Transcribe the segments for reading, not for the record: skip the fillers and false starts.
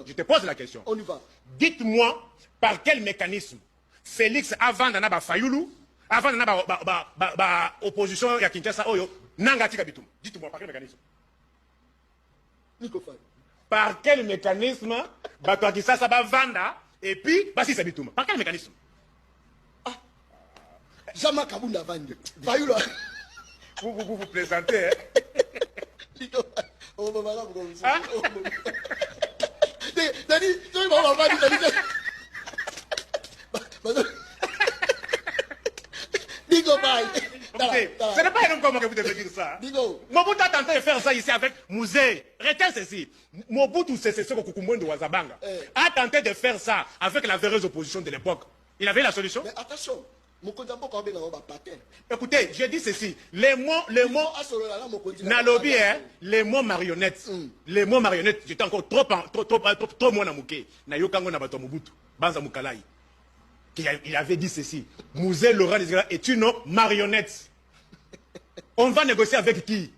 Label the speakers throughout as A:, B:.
A: Je te pose la question.
B: On y va.
A: Dites-moi par quel mécanisme Félix, avant d'ana Fayoulou, avant d'ana opposition à Kinshasa, Nangati Kabitum. Dites-moi par quel mécanisme. Par quel mécanisme Batoakisa Saba Vanda et puis Bassi Sabitum. Par quel mécanisme?
B: Jama Kabunda Vande. Fayoulou.
A: Vous plaisantez, hein?
B: On va voir comme ça. Dani, tu vas voir Digo, bye.
A: Ce n'est pas un homme comme que vous devez dire ça. Mobutu a tenté de faire ça ici avec Mouzé. Retiens ceci. Mobutu, c'est ce que Kukumwendo de Wazabanga a tenté de faire ça avec la véreuse opposition de l'époque. Il avait la solution.
B: Mais attention.
A: Écoutez, je dis ceci. Les mots, Nalobi, les mots marionnettes. Les mots marionnettes, j'étais encore trop moins namouké. Nayokango Nabato Mobutu, Banza Moukalai. Il avait dit ceci. Mouzé Laurent est une marionnette. On va négocier avec qui?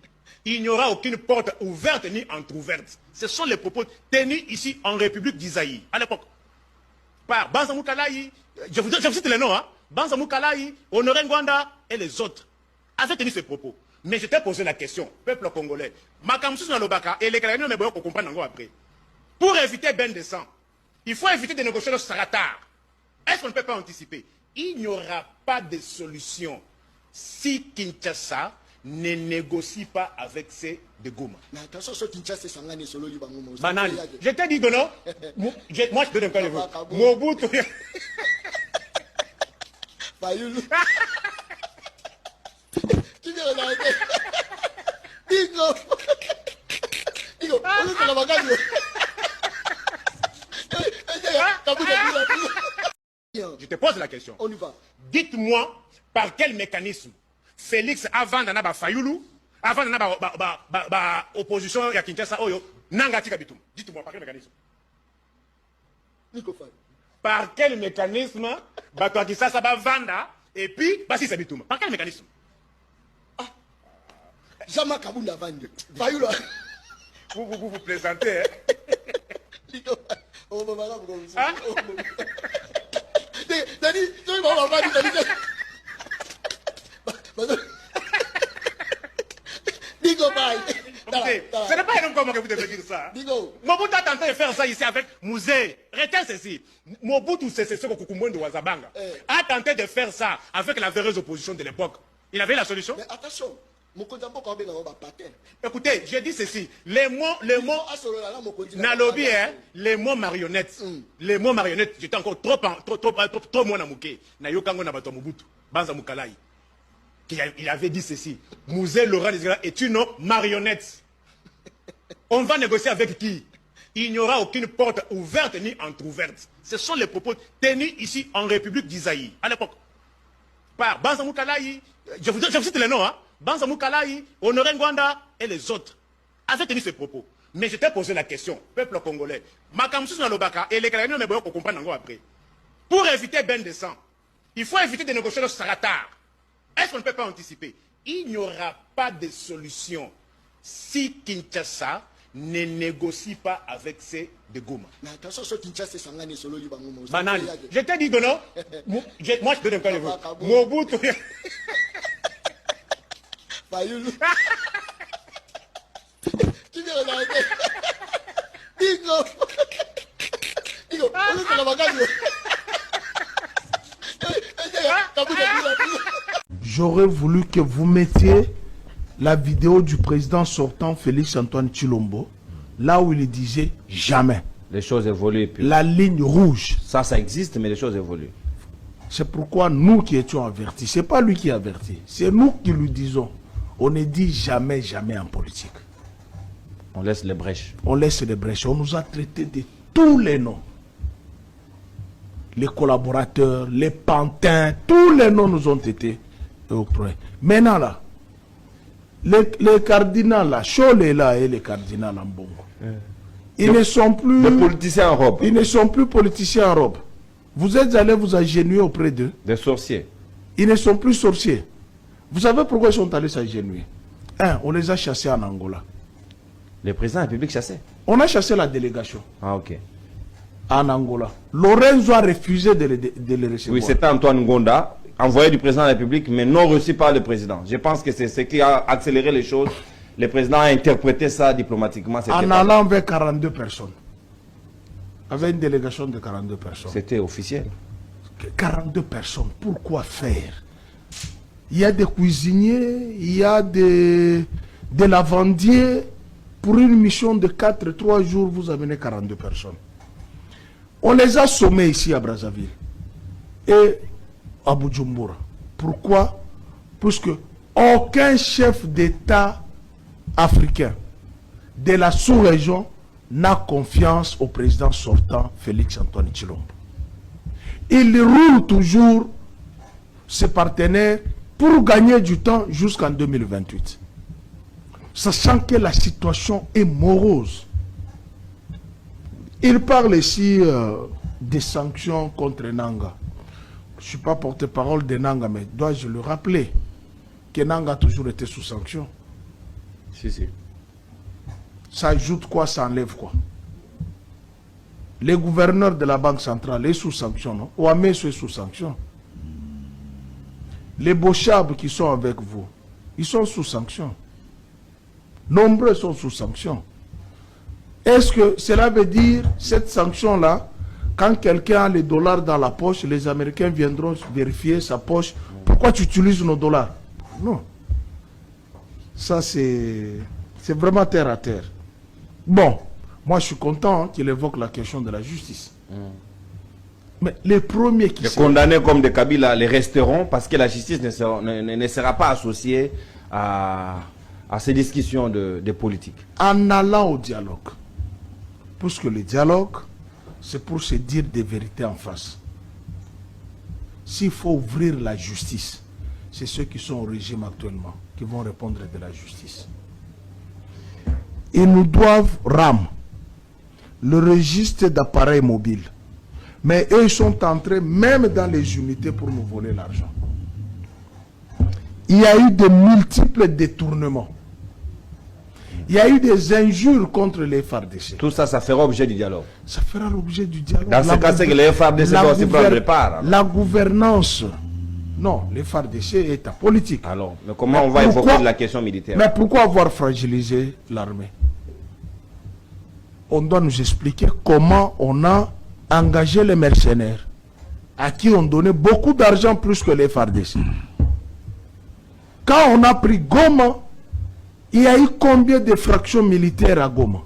A: Il n'y aura aucune porte ouverte ni entrouverte. Ce sont les propos tenus ici en République d'Isaïe, à l'époque. Par Banza Moukalai, je vous cite les noms, hein. Banza Moukalai, Honoré Ngwanda et les autres avaient tenu ces propos. Mais je t'ai posé la question, peuple congolais. Makamsous Nalobaka et les Canadiens ne peuvent pas comprendre après. Pour éviter ben de sang, il faut éviter de négocier le Saratar. Est-ce qu'on ne peut pas anticiper? Il n'y aura pas de solution si Kinshasa ne négocie pas avec ces de Goma.
B: Mais attention, ce Kinshasa, c'est Sangani solo Libango.
A: Banal. Je t'ai dit que non. Moi, je te donne un cas de Mobutu.
B: Fayoulou. Tu viens regarder. Digo. Digo, on est dans la bagage.
A: Je te pose la question.
B: On y va.
A: Dites-moi par quel mécanisme Félix, avant d'ana Fayoulou, avant d'ana opposition à Kinshasa, Nangati Kabitum. Dites-moi par quel mécanisme. Par quel mécanisme Batoakisa Saba Vanda et puis Bassi Sabitum. Par quel mécanisme?
B: Jama Kabunda Vande. Fayoulou.
A: Vous plaisantez, hein?
B: On va voir comme ça. Dani, tu vas voir Digo, bye.
A: Ce n'est pas un homme comme que vous devez dire ça. Mobutu a tenté de faire ça ici avec Mouzé. Retiens ceci. Mobutu, c'est ce que Kukumwendo de Wazabanga a tenté de faire ça avec la véreuse opposition de l'époque. Il avait la solution.
B: Mais attention.
A: Écoutez, je dis ceci. Les mots Nalobi, les mots marionnettes. Les mots marionnettes, j'étais encore trop moins namouké. Nayokango Nabato Mobutu, Banza Moukalai. Il avait dit ceci. Mouzé Laurent est une marionnette. On va négocier avec qui? Il n'y aura aucune porte ouverte ni entrouverte. Ce sont les propos tenus ici en République d'Isaïe, à l'époque. Par Banza Moukalai, je vous cite les noms, hein. Banza Moukalai, Honoré Ngwanda et les autres avaient tenu ces propos. Mais je t'ai posé la question, peuple congolais. Makamsous Nalobaka et les Canadiens ne peuvent pas comprendre après. Pour éviter ben de sang, il faut éviter de négocier le Saratar. Est-ce qu'on ne peut pas anticiper? Il n'y aura pas de solution si Kinshasa ne négocie pas avec ces de Goma.
B: Mais attention, ce Kinshasa, c'est Sangani solo Libango.
A: Banal. Je t'ai dit que non. Moi, je te donne un cas de Mobutu.
B: Fayoulou. Tu viens regarder. Digo, on est dans la bagage.
C: J'aurais voulu que vous mettiez la vidéo du président sortant Félix Antoine Tshilombo, là où il disait jamais.
D: Les choses évoluent. Puis...
C: La ligne rouge.
D: Ça existe, mais les choses évoluent.
C: C'est pourquoi nous qui étions avertis, c'est pas lui qui est averti, c'est nous qui lui disons. On ne dit jamais, jamais en politique.
D: On laisse les brèches.
C: On laisse les brèches. On nous a traités de tous les noms. Les collaborateurs, les pantins, tous les noms nous ont été octroyés. Maintenant là, les cardinaux là, Cholé là et les cardinaux en Bongo, ils ne sont plus...
D: Des politiciens en robe.
C: Ils ne sont plus politiciens en robe. Vous êtes allés vous agenouiller auprès d'eux.
D: Des sorciers.
C: Ils ne sont plus sorciers. Vous savez pourquoi ils sont allés s'agenouiller? On les a chassés en Angola.
D: Le président de la République chassait.
C: On a chassé la délégation
D: Ah, ok.
C: en Angola. Lorenzo a refusé de les recevoir.
D: Oui, c'était Antoine Gonda, envoyé du président de la République, mais non reçu par le président. Je pense que c'est ce qui a accéléré les choses. Le président a interprété ça diplomatiquement.
C: En allant avec 42 personnes. Avec une délégation de 42 personnes.
D: C'était officiel.
C: 42 personnes, pourquoi faire? Il y a des cuisiniers, il y a des lavandiers. Pour une mission de 3 jours, vous amenez 42 personnes. On les a sommés ici à Brazzaville et à Bujumbura. Pourquoi? Parce que aucun chef d'État africain de la sous-région n'a confiance au président sortant Félix Antoine Tshilombo. Il roule toujours ses partenaires pour gagner du temps jusqu'en 2028. Sachant que la situation est morose. Il parle ici des sanctions contre Nanga. Je ne suis pas porte-parole de Nanga, mais dois-je le rappeler que Nanga a toujours été sous sanction.
D: Si, si.
C: Ça ajoute quoi, ça enlève quoi? Les gouverneurs de la Banque centrale est sous sanction, non? Ouamesso est sous sanction. Les Bochab qui sont avec vous, ils sont sous sanction. Nombreux sont sous sanction. Est-ce que cela veut dire, cette sanction-là, quand quelqu'un a les dollars dans la poche, les Américains viendront vérifier sa poche. Pourquoi tu utilises nos dollars? Non. Ça, c'est vraiment terre à terre. Bon, moi, je suis content qu'il évoque la question de la justice. Mais les premiers qui...
D: Les condamnés comme de Kabila les resteront parce que la justice ne sera pas associée à ces discussions de politique.
C: En allant au dialogue. Parce que le dialogue, c'est pour se dire des vérités en face. S'il faut ouvrir la justice, c'est ceux qui sont au régime actuellement qui vont répondre de la justice. Ils nous doivent RAM, le registre d'appareils mobiles. Mais eux, ils sont entrés même dans les unités pour nous voler l'argent. Il y a eu de multiples détournements. Il y a eu des injures contre les FARDC.
D: Tout ça, ça fera objet du dialogue.
C: Ça fera l'objet du dialogue.
D: Dans ce cas, c'est que les FARDC doivent se prendre part.
C: La gouvernance. Non, les FARDC est à politique.
D: Alors, mais comment on va évoquer la question militaire?
C: Mais pourquoi avoir fragilisé l'armée? On doit nous expliquer comment on a engagé les mercenaires à qui on donnait beaucoup d'argent plus que les FARDC. Quand on a pris Goma, il y a eu combien de fractions militaires à Goma?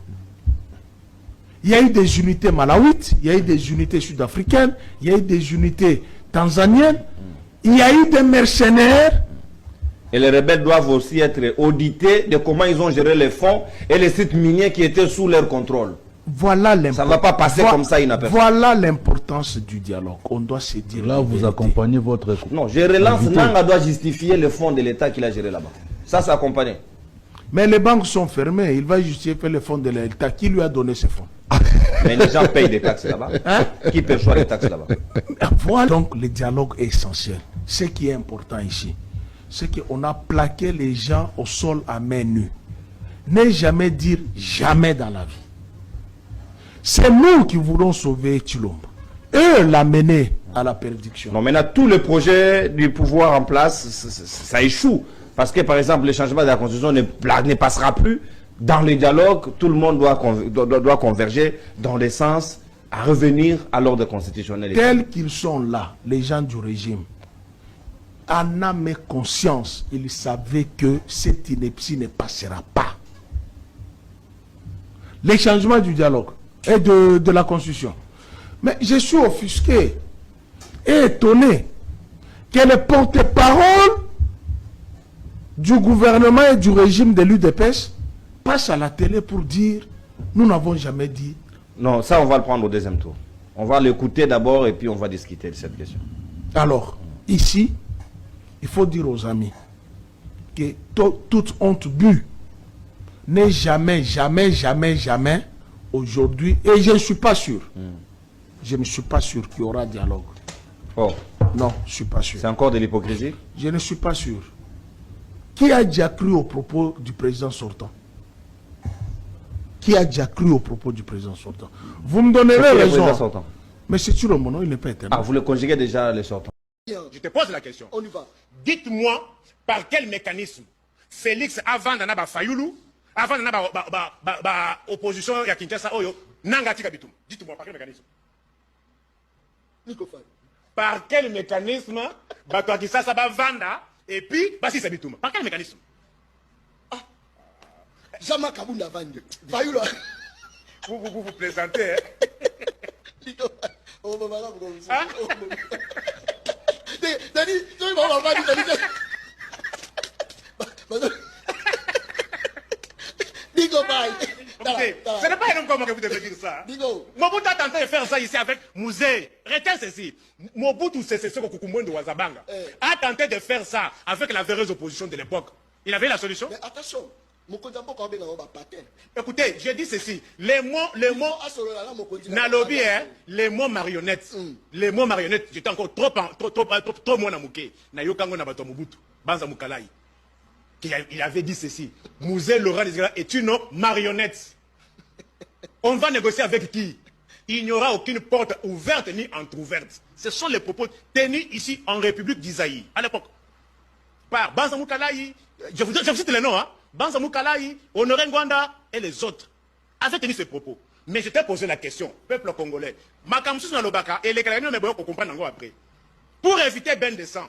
C: Il y a eu des unités malawites, il y a eu des unités sud-africaines, il y a eu des unités tanzaniennes, il y a eu des mercenaires.
D: Et les rebelles doivent aussi être audités de comment ils ont géré les fonds et les sites miniers qui étaient sous leur contrôle.
C: Voilà l'importance.
D: Ça ne va pas passer comme ça inaperçu.
C: Voilà l'importance du dialogue. On doit se dire.
E: Là, vous accompagnez votre...
D: Non, je relance. Nanga doit justifier le fonds de l'État qu'il a géré là-bas. Ça, c'est accompagné.
C: Mais les banques sont fermées. Il va justifier le fonds de l'État. Qui lui a donné ces fonds?
D: Mais les gens payent des taxes là-bas.
C: Hein?
D: Qui perçoit les taxes là-bas?
C: Voilà. Donc, le dialogue est essentiel. Ce qui est important ici, c'est qu'on a plaqué les gens au sol à main nue. Ne jamais dire jamais dans la vie. C'est nous qui voulons sauver Tshilombo. Eux l'amener à la perdition.
D: Non, maintenant, tous les projets du pouvoir en place, ça échoue. Parce que, par exemple, le changement de la Constitution ne passera plus. Dans le dialogue, tout le monde doit converger dans le sens à revenir à l'ordre constitutionnel.
C: Tels qu'ils sont là, les gens du régime, en âme et conscience, ils savaient que cette ineptie ne passera pas. Les changements du dialogue et de la Constitution. Mais je suis offusqué et étonné que les porte-parole du gouvernement et du régime de l'UDPS passent à la télé pour dire « Nous n'avons jamais dit ».
D: Non, ça on va le prendre au deuxième tour. On va l'écouter d'abord et puis on va discuter de cette question.
C: Alors, ici, il faut dire aux amis que toute honte bue n'est jamais aujourd'hui, et je ne suis pas sûr, je ne suis pas sûr qu'il y aura dialogue.
D: Oh.
C: Non, je ne suis pas sûr.
D: C'est encore de l'hypocrisie?
C: Je ne suis pas sûr. Qui a déjà cru aux propos du président sortant? qui a déjà cru aux propos du président sortant. Vous me donnerez
D: C'est qui le président
C: raison.
D: sortant?
C: Mais c'est sur le mono, il n'est pas éternel.
D: Ah, vous le conjuguez déjà les sortants.
A: Je te pose la question.
B: On y va.
A: Dites-moi par quel mécanisme Félix, avant d'en avoir Fayoulou, avant d'en avoir opposition à Kinshasa, Oyo, Nangati Kabitum. Dites-moi par quel mécanisme.
B: Nico Faye.
A: Par quel mécanisme Bato Kinshasa va vendre et puis Bassi Sabitum. Par quel mécanisme?
B: Jama Kabunda Vande. Fayoulou.
A: Vous plaisantez, hein?
B: Nico Faye. Oh, maman, là, vous
A: Hein?
B: Dani, tu vas voir, Dani. Nico Faye.
A: Écoutez, ce n'est pas un homme comme que vous devez dire ça.
B: Nico.
A: Mobutu a tenté de faire ça ici avec Mouzé. Retiens ceci. Mobutu, c'est ce que Kukumwendo Wazabanga a tenté de faire ça avec la véreuse opposition de l'époque. Il avait la solution.
B: Mais attention, mon condamnement quand même va patin.
A: Écoutez, j'ai dit ceci. Les mots, Nalobi, hein, les mots marionnettes. Les mots marionnettes, j'étais encore trop moins namouké. Na yokango na bato Mobutu. Banza Mukalai. Il avait dit ceci. Mouzé Laurent Désiré est une marionnette. On va négocier avec qui? Il n'y aura aucune porte ouverte ni entrouverte. Ce sont les propos tenus ici en République d'Isaïe, à l'époque. Par Banza Mukalai, je vous cite les noms, hein. Banza Mukalai, Honoré Ngwanda et les autres avaient tenu ces propos. Mais je t'ai posé la question, peuple congolais. Makamsus Nalobaka et les Canadiens ne peuvent pas comprendre après. Pour éviter ben de sang,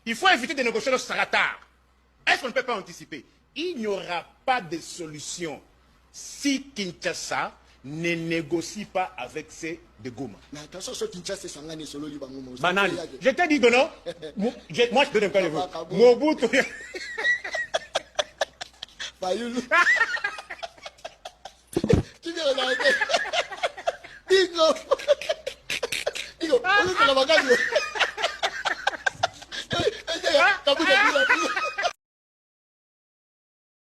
A: il faut éviter de négocier le Saratar. Est-ce qu'on ne peut pas anticiper? Il n'y aura pas de solution si Kinshasa ne négocie pas avec ces de Goma.
B: Mais attention, ce Kinshasa, c'est Sangani solo Libango.
A: Banal. Je t'ai dit que non. Moi, je te donne un cas de vous. Mobutu.
B: Fayoulou. Tu viens regarder. Bingo. Bingo. On est sur la bagage. Kabuda.